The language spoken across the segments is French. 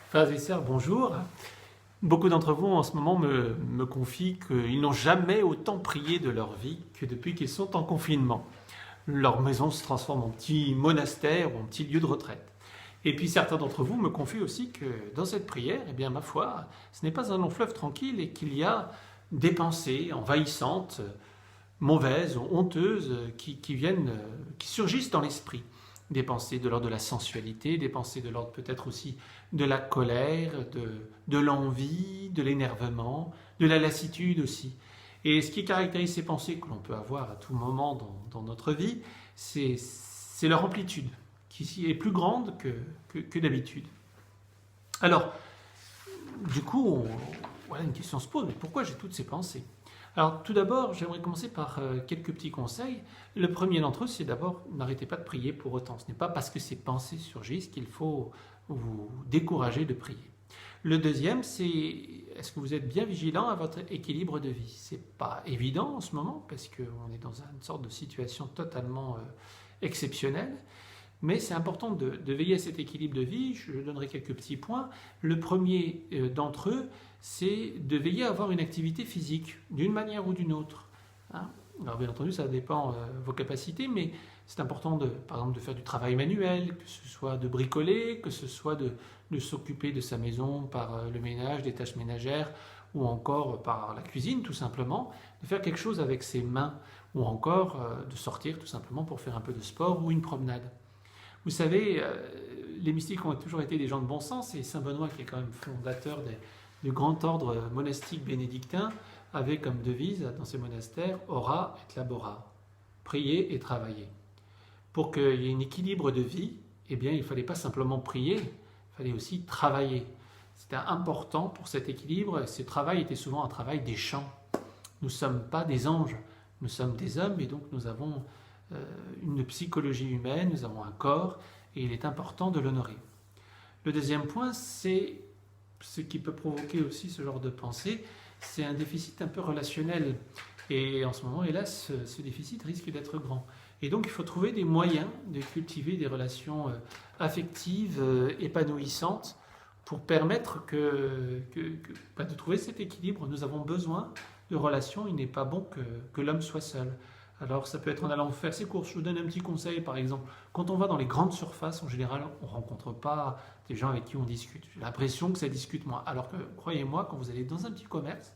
Frères et sœurs, bonjour. Beaucoup d'entre vous en ce moment me confient qu'ils n'ont jamais autant prié de leur vie que depuis qu'ils sont en confinement. Leur maison se transforme en petit monastère ou en petit lieu de retraite. Et puis certains d'entre vous me confient aussi que dans cette prière, eh bien ma foi, ce n'est pas un long fleuve tranquille et qu'il y a des pensées envahissantes, mauvaises, honteuses, qui surgissent dans l'esprit. Des pensées de l'ordre de la sensualité, des pensées de l'ordre peut-être aussi de la colère, de l'envie, de l'énervement, de la lassitude aussi. Et ce qui caractérise ces pensées que l'on peut avoir à tout moment dans notre vie, c'est leur amplitude, qui est plus grande que d'habitude. Alors, du coup, voilà, une question se pose, mais pourquoi j'ai toutes ces pensées? Alors tout d'abord, j'aimerais commencer par quelques petits conseils. Le premier d'entre eux, c'est d'abord n'arrêtez pas de prier pour autant. Ce n'est pas parce que ces pensées surgissent qu'il faut vous décourager de prier. Le deuxième, c'est est-ce que vous êtes bien vigilant à votre équilibre de vie? Ce n'est pas évident en ce moment parce qu'on est dans une sorte de situation totalement exceptionnelle. Mais c'est important de veiller à cet équilibre de vie. Je donnerai quelques petits points. Le premier d'entre eux, c'est de veiller à avoir une activité physique, d'une manière ou d'une autre. Hein. Alors bien entendu, ça dépend de vos capacités, mais c'est important, par exemple, de faire du travail manuel, que ce soit de bricoler, que ce soit de s'occuper de sa maison par le ménage, des tâches ménagères, ou encore par la cuisine, tout simplement, de faire quelque chose avec ses mains, ou encore de sortir tout simplement pour faire un peu de sport ou une promenade. Vous savez, les mystiques ont toujours été des gens de bon sens, et Saint Benoît, qui est quand même fondateur du grand ordre monastique bénédictin, avait comme devise dans ses monastères « Ora et labora », prier et travailler. Pour qu'il y ait un équilibre de vie, eh bien, il ne fallait pas simplement prier, il fallait aussi travailler. C'était important pour cet équilibre. Ce travail était souvent un travail des champs. Nous ne sommes pas des anges, nous sommes des hommes, et donc nous avons une psychologie humaine, nous avons un corps, et il est important de l'honorer. Le deuxième point, c'est ce qui peut provoquer aussi ce genre de pensée, c'est un déficit un peu relationnel. Et en ce moment, hélas, ce déficit risque d'être grand. Et donc, il faut trouver des moyens de cultiver des relations affectives, épanouissantes, pour permettre de trouver cet équilibre. Nous avons besoin de relations, il n'est pas bon que l'homme soit seul. Alors ça peut être en allant faire ses courses. Je vous donne un petit conseil par exemple. Quand on va dans les grandes surfaces, en général, on ne rencontre pas des gens avec qui on discute. J'ai l'impression que ça discute moins. Alors que, croyez-moi, quand vous allez dans un petit commerce,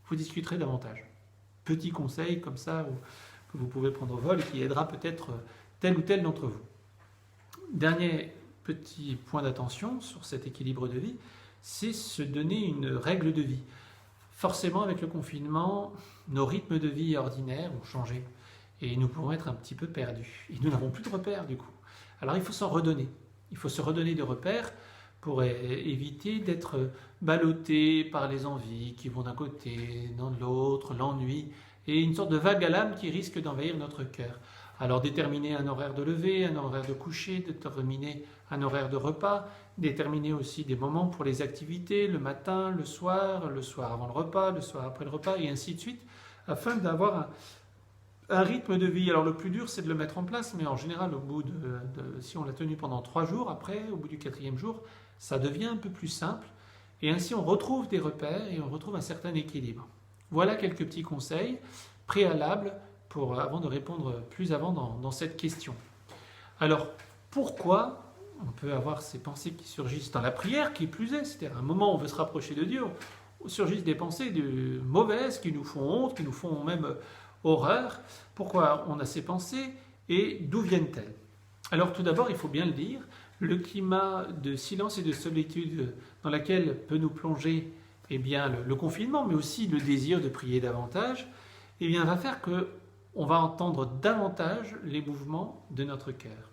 vous discuterez davantage. Petit conseil comme ça que vous pouvez prendre au vol et qui aidera peut-être tel ou tel d'entre vous. Dernier petit point d'attention sur cet équilibre de vie, c'est se donner une règle de vie. Forcément, avec le confinement, nos rythmes de vie ordinaires ont changé. Et nous pouvons être un petit peu perdus. Et nous n'avons plus de repères du coup. Alors il faut s'en redonner. Il faut se redonner de repères pour éviter d'être ballotté par les envies qui vont d'un côté, dans l'autre, l'ennui, et une sorte de vague à l'âme qui risque d'envahir notre cœur. Alors déterminer un horaire de lever, un horaire de coucher, déterminer un horaire de repas, déterminer aussi des moments pour les activités, le matin, le soir avant le repas, le soir après le repas, et ainsi de suite, afin d'avoir un rythme de vie. Alors le plus dur, c'est de le mettre en place, mais en général, si on l'a tenu pendant 3 jours, après, au bout du 4e jour, ça devient un peu plus simple, et ainsi on retrouve des repères et on retrouve un certain équilibre. Voilà quelques petits conseils préalables avant de répondre plus avant dans cette question. Alors, pourquoi on peut avoir ces pensées qui surgissent dans la prière, qui plus est, c'est-à-dire un moment où on veut se rapprocher de Dieu, où surgissent des pensées mauvaises qui nous font honte, qui nous font même horreur. Pourquoi on a ces pensées et d'où viennent-elles? Alors tout d'abord, il faut bien le dire, le climat de silence et de solitude dans lequel peut nous plonger le confinement, mais aussi le désir de prier davantage, va faire qu'on va entendre davantage les mouvements de notre cœur.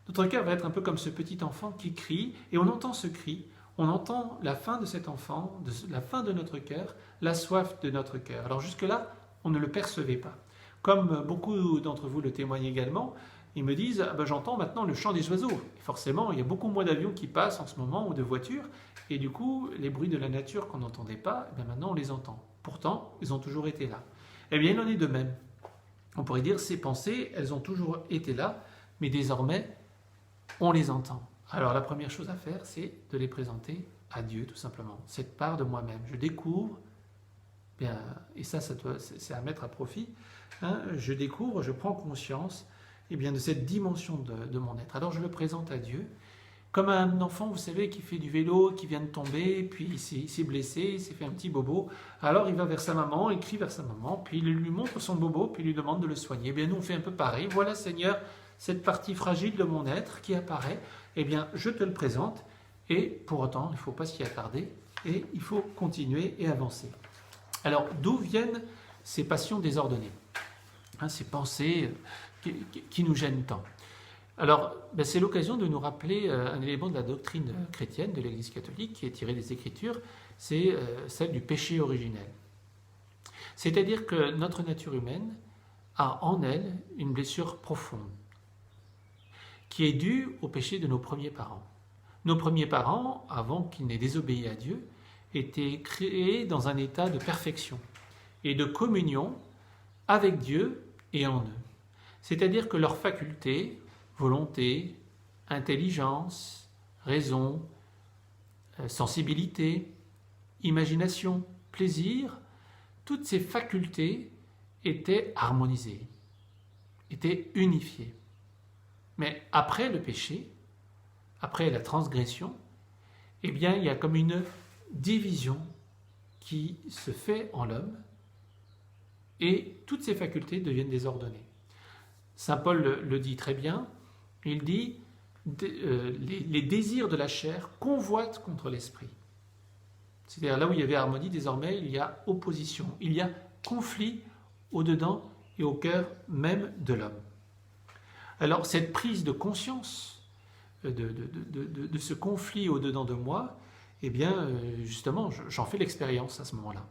Notre cœur va être un peu comme ce petit enfant qui crie, et on entend ce cri, on entend la faim de cet enfant, la faim de notre cœur, la soif de notre cœur. Alors jusque-là, on ne le percevait pas. Comme beaucoup d'entre vous le témoignent également, ils me disent j'entends maintenant le chant des oiseaux. Et forcément, il y a beaucoup moins d'avions qui passent en ce moment ou de voitures, et du coup, les bruits de la nature qu'on n'entendait pas, maintenant on les entend. Pourtant, ils ont toujours été là. Il en est de même. On pourrait dire ces pensées, elles ont toujours été là, mais désormais, on les entend. Alors la première chose à faire, c'est de les présenter à Dieu, tout simplement. Cette part de moi-même. Je découvre, bien, et ça c'est à mettre à profit, hein, je découvre, je prends conscience de cette dimension de mon être. Alors je le présente à Dieu, comme un enfant, vous savez, qui fait du vélo, qui vient de tomber, puis il s'est blessé, il s'est fait un petit bobo. Alors il va vers sa maman, il crie vers sa maman, puis il lui montre son bobo, puis il lui demande de le soigner. Eh bien nous on fait un peu pareil. Voilà Seigneur, cette partie fragile de mon être qui apparaît, eh bien je te le présente, et pour autant il ne faut pas s'y attarder, et il faut continuer et avancer. Alors d'où viennent ces passions désordonnées, hein, ces pensées qui nous gênent tant? Alors, c'est l'occasion de nous rappeler un élément de la doctrine chrétienne de l'Église catholique qui est tiré des Écritures, c'est celle du péché originel. C'est-à-dire que notre nature humaine a en elle une blessure profonde qui est due au péché de nos premiers parents. Nos premiers parents, avant qu'ils n'aient désobéi à Dieu, étaient créés dans un état de perfection et de communion avec Dieu et en eux. C'est-à-dire que leurs facultés, volonté, intelligence, raison, sensibilité, imagination, plaisir, toutes ces facultés étaient harmonisées, étaient unifiées. Mais après le péché, après la transgression, eh bien, il y a comme une division qui se fait en l'homme et toutes ces facultés deviennent désordonnées. Saint Paul le dit très bien, il dit les désirs de la chair convoitent contre l'esprit. C'est-à-dire là où il y avait harmonie, désormais il y a opposition, il y a conflit au-dedans et au cœur même de l'homme. Alors cette prise de conscience de ce conflit au-dedans de moi, eh bien justement j'en fais l'expérience à ce moment-là.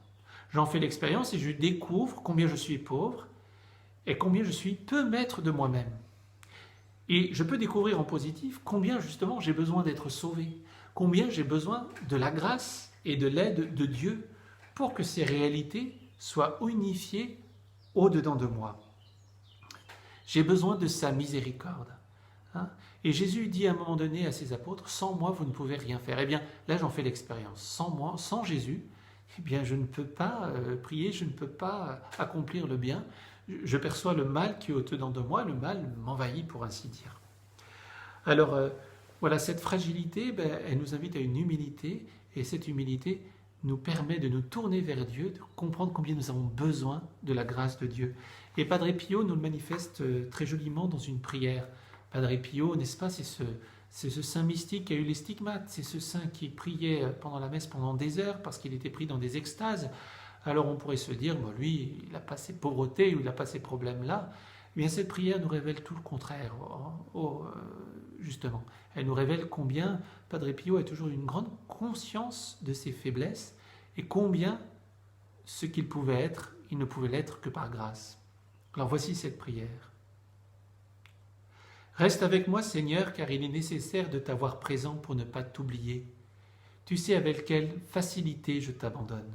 J'en fais l'expérience et je découvre combien je suis pauvre et combien je suis peu maître de moi-même. Et je peux découvrir en positif combien justement j'ai besoin d'être sauvé, combien j'ai besoin de la grâce et de l'aide de Dieu pour que ces réalités soient unifiées au-dedans de moi. J'ai besoin de sa miséricorde. Hein. Et Jésus dit à un moment donné à ses apôtres, sans moi vous ne pouvez rien faire. Eh bien là j'en fais l'expérience. Sans moi, sans Jésus, eh bien je ne peux pas prier, je ne peux pas accomplir le bien. Je perçois le mal qui est au-dedans de moi, le mal m'envahit pour ainsi dire. Alors voilà, cette fragilité, elle nous invite à une humilité, et cette humilité nous permet de nous tourner vers Dieu, de comprendre combien nous avons besoin de la grâce de Dieu. Et Padre Pio nous le manifeste très joliment dans une prière. Padre Pio, n'est-ce pas, c'est ce saint mystique qui a eu les stigmates, c'est ce saint qui priait pendant la messe pendant des heures parce qu'il était pris dans des extases. Alors on pourrait se dire, lui, il n'a pas ces pauvretés ou il n'a pas ces problèmes-là. Eh bien, cette prière nous révèle tout le contraire, justement. Elle nous révèle combien Padre Pio a toujours une grande conscience de ses faiblesses et combien ce qu'il pouvait être, il ne pouvait l'être que par grâce. Alors voici cette prière. Reste avec moi, Seigneur, car il est nécessaire de t'avoir présent pour ne pas t'oublier. Tu sais avec quelle facilité je t'abandonne.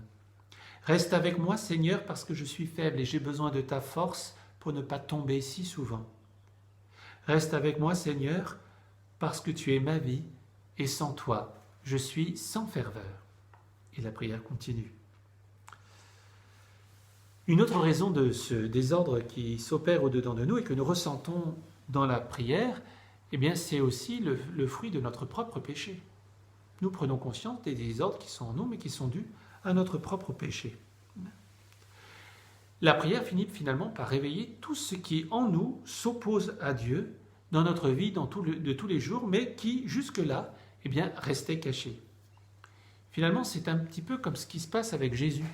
Reste avec moi, Seigneur, parce que je suis faible et j'ai besoin de ta force pour ne pas tomber si souvent. Reste avec moi, Seigneur, parce que tu es ma vie et sans toi, je suis sans ferveur. Et la prière continue. Une autre raison de ce désordre qui s'opère au-dedans de nous et que nous ressentons dans la prière, eh bien, c'est aussi le fruit de notre propre péché. Nous prenons conscience des désordres qui sont en nous, mais qui sont dus à notre propre péché. La prière finit finalement par réveiller tout ce qui en nous s'oppose à Dieu dans notre vie de tous les jours, mais qui jusque-là restait caché. Finalement, c'est un petit peu comme ce qui se passe avec Jésus.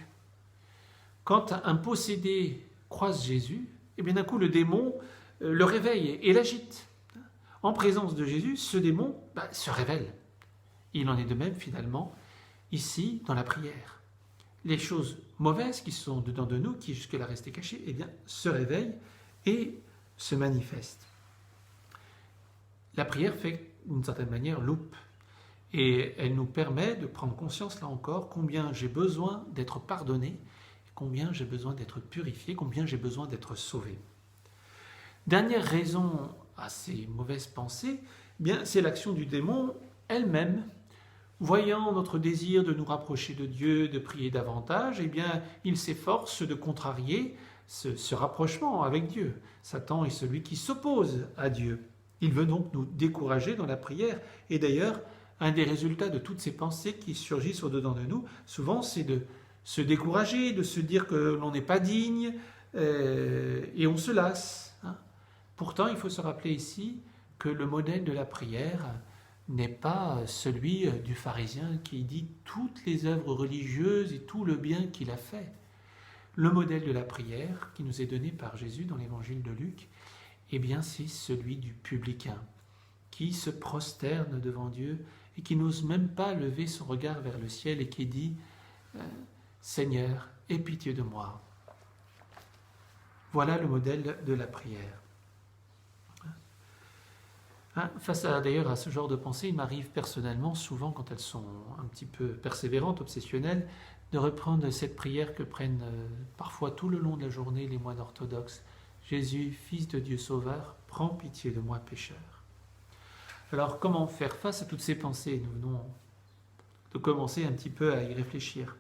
Quand un possédé croise Jésus, d'un coup le démon le réveille et l'agite. En présence de Jésus, ce démon se révèle. Il en est de même finalement ici dans la prière. Les choses mauvaises qui sont dedans de nous, qui jusque-là restaient cachées, se réveillent et se manifestent. La prière fait d'une certaine manière loupe et elle nous permet de prendre conscience là encore combien j'ai besoin d'être pardonné, combien j'ai besoin d'être purifié, combien j'ai besoin d'être sauvé. Dernière raison à ces mauvaises pensées, bien c'est l'action du démon elle-même. Voyant notre désir de nous rapprocher de Dieu, de prier davantage, eh bien, il s'efforce de contrarier ce rapprochement avec Dieu. Satan est celui qui s'oppose à Dieu. Il veut donc nous décourager dans la prière. Et d'ailleurs, un des résultats de toutes ces pensées qui surgissent au-dedans de nous, souvent, c'est de se décourager, de se dire que l'on n'est pas digne, et on se lasse. Pourtant, il faut se rappeler ici que le modèle de la prière n'est pas celui du pharisien qui dit toutes les œuvres religieuses et tout le bien qu'il a fait. Le modèle de la prière qui nous est donné par Jésus dans l'évangile de Luc, eh bien c'est celui du publicain qui se prosterne devant Dieu et qui n'ose même pas lever son regard vers le ciel et qui dit « Seigneur, aie pitié de moi ». Voilà le modèle de la prière. Face d'ailleurs à ce genre de pensée, il m'arrive personnellement, souvent quand elles sont un petit peu persévérantes, obsessionnelles, de reprendre cette prière que prennent parfois tout le long de la journée les moines orthodoxes. Jésus, Fils de Dieu Sauveur, prends pitié de moi pécheur. Alors comment faire face à toutes ces pensées? Nous venons de commencer un petit peu à y réfléchir.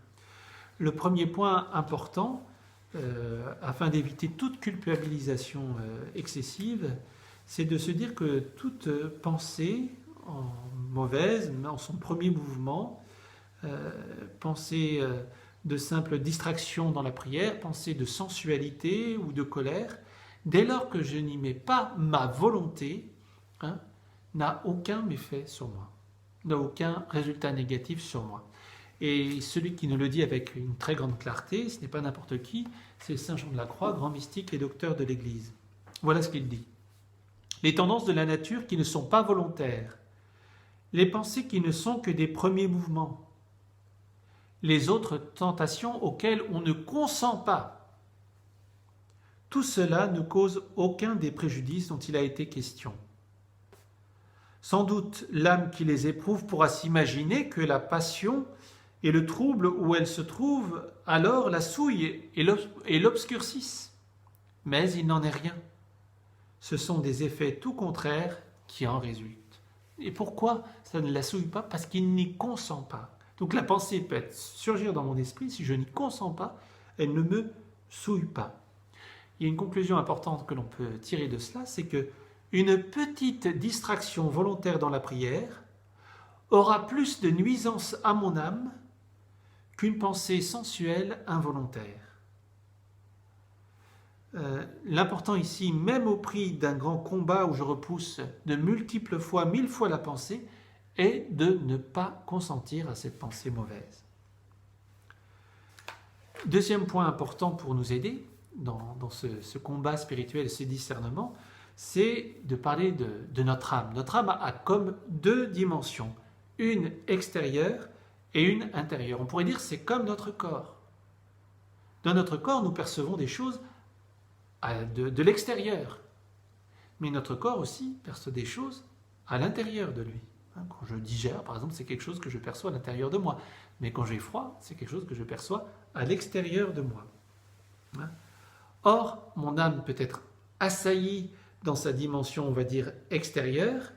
Le premier point important, afin d'éviter toute culpabilisation excessive, c'est de se dire que toute pensée mauvaise, en son premier mouvement, pensée de simple distraction dans la prière, pensée de sensualité ou de colère, dès lors que je n'y mets pas ma volonté, n'a aucun méfait sur moi, n'a aucun résultat négatif sur moi. Et celui qui nous le dit avec une très grande clarté, ce n'est pas n'importe qui, c'est Saint Jean de la Croix, grand mystique et docteur de l'Église. Voilà ce qu'il dit. Les tendances de la nature qui ne sont pas volontaires, les pensées qui ne sont que des premiers mouvements, les autres tentations auxquelles on ne consent pas, tout cela ne cause aucun des préjudices dont il a été question. Sans doute l'âme qui les éprouve pourra s'imaginer que la passion et le trouble où elle se trouve alors la souillent et l'obscurcissent. Mais il n'en est rien. Ce sont des effets tout contraires qui en résultent. Et pourquoi ça ne la souille pas? Parce qu'il n'y consent pas. Donc la pensée peut surgir dans mon esprit, si je n'y consens pas, elle ne me souille pas. Il y a une conclusion importante que l'on peut tirer de cela, c'est que une petite distraction volontaire dans la prière aura plus de nuisances à mon âme qu'une pensée sensuelle involontaire. L'important ici, même au prix d'un grand combat où je repousse de multiples fois, 1000 fois la pensée, est de ne pas consentir à cette pensée mauvaise. Deuxième point important pour nous aider dans ce combat spirituel et ce discernement, c'est de parler de notre âme. Notre âme a comme deux dimensions, une extérieure et une intérieure. On pourrait dire que c'est comme notre corps. Dans notre corps, nous percevons des choses de l'extérieur. Mais notre corps aussi perçoit des choses à l'intérieur de lui. Quand je digère, par exemple, c'est quelque chose que je perçois à l'intérieur de moi. Mais quand j'ai froid, c'est quelque chose que je perçois à l'extérieur de moi. Or, mon âme peut être assaillie dans sa dimension, on va dire, extérieure,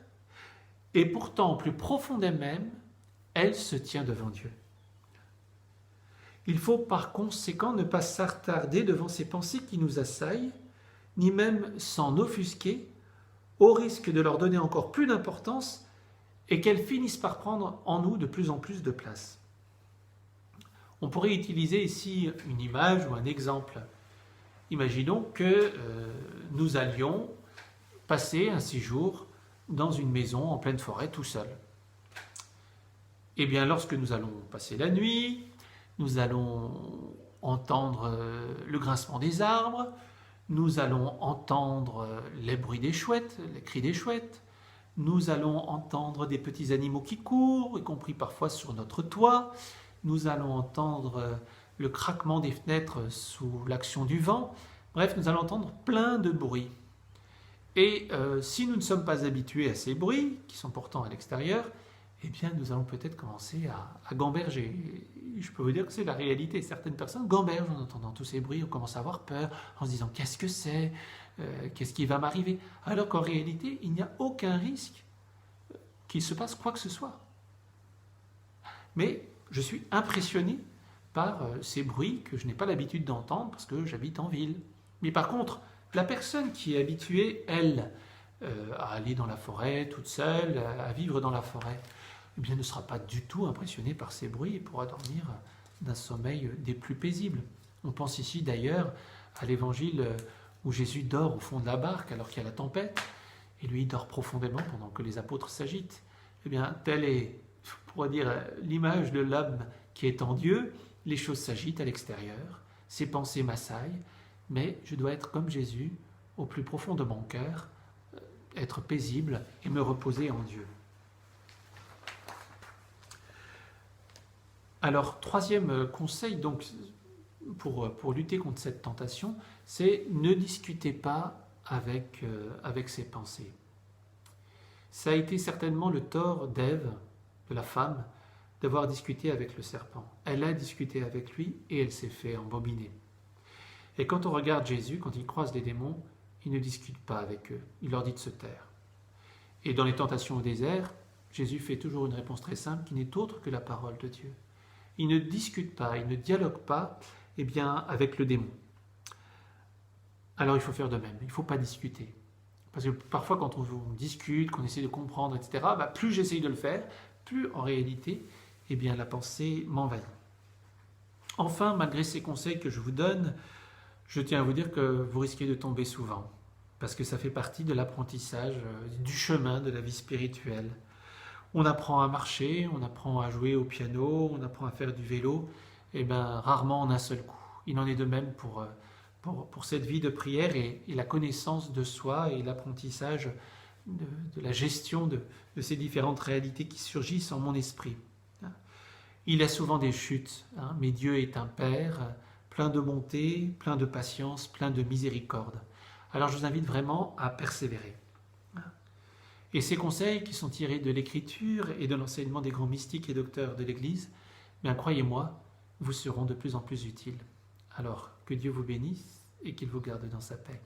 et pourtant, plus profonde même, elle se tient devant Dieu. Il faut par conséquent ne pas s'attarder devant ces pensées qui nous assaillent, ni même s'en offusquer, au risque de leur donner encore plus d'importance et qu'elles finissent par prendre en nous de plus en plus de place. On pourrait utiliser ici une image ou un exemple. Imaginons que nous allions passer un séjour dans une maison en pleine forêt tout seul. Eh bien, lorsque nous allons passer la nuit, nous allons entendre le grincement des arbres, nous allons entendre les bruits des chouettes, les cris des chouettes, nous allons entendre des petits animaux qui courent, y compris parfois sur notre toit, nous allons entendre le craquement des fenêtres sous l'action du vent, bref, nous allons entendre plein de bruits. Et si nous ne sommes pas habitués à ces bruits, qui sont pourtant à l'extérieur, eh bien nous allons peut-être commencer à gamberger. Je peux vous dire que c'est la réalité. Certaines personnes gambergent en entendant tous ces bruits, on commence à avoir peur, en se disant « qu'est-ce que c'est ? Qu'est-ce qui va m'arriver ?» Alors qu'en réalité, il n'y a aucun risque qu'il se passe quoi que ce soit. Mais je suis impressionné par ces bruits que je n'ai pas l'habitude d'entendre parce que j'habite en ville. Mais par contre, la personne qui est habituée, elle, à aller dans la forêt toute seule, à vivre dans la forêt, eh bien, ne sera pas du tout impressionnée par ces bruits et pourra dormir d'un sommeil des plus paisibles. On pense ici d'ailleurs à l'évangile où Jésus dort au fond de la barque alors qu'il y a la tempête, et lui il dort profondément pendant que les apôtres s'agitent. Eh bien, telle est, on pourrait dire, l'image de l'homme qui est en Dieu. Les choses s'agitent à l'extérieur, ses pensées m'assaillent, mais je dois être comme Jésus, au plus profond de mon cœur, être paisible et me reposer en Dieu. Alors, troisième conseil, donc, pour lutter contre cette tentation, c'est ne discutez pas avec ses pensées. Ça a été certainement le tort d'Ève, de la femme, d'avoir discuté avec le serpent. Elle a discuté avec lui et elle s'est fait embobiner. Et quand on regarde Jésus, quand il croise les démons, il ne discute pas avec eux, il leur dit de se taire. Et dans les tentations au désert, Jésus fait toujours une réponse très simple qui n'est autre que la parole de Dieu. Il ne discute pas, il ne dialogue pas avec le démon. Alors il faut faire de même, il ne faut pas discuter. Parce que parfois quand on discute, qu'on essaie de comprendre, etc., plus j'essaye de le faire, plus en réalité, la pensée m'envahit. Enfin, malgré ces conseils que je vous donne, je tiens à vous dire que vous risquez de tomber souvent, parce que ça fait partie de l'apprentissage, du chemin de la vie spirituelle. On apprend à marcher, on apprend à jouer au piano, on apprend à faire du vélo, rarement en un seul coup. Il en est de même pour cette vie de prière et la connaissance de soi et l'apprentissage de la gestion de ces différentes réalités qui surgissent en mon esprit. Il y a souvent des chutes, mais Dieu est un Père plein de bonté, plein de patience, plein de miséricorde. Alors je vous invite vraiment à persévérer. Et ces conseils qui sont tirés de l'Écriture et de l'enseignement des grands mystiques et docteurs de l'Église, croyez-moi, vous seront de plus en plus utiles. Alors que Dieu vous bénisse et qu'il vous garde dans sa paix.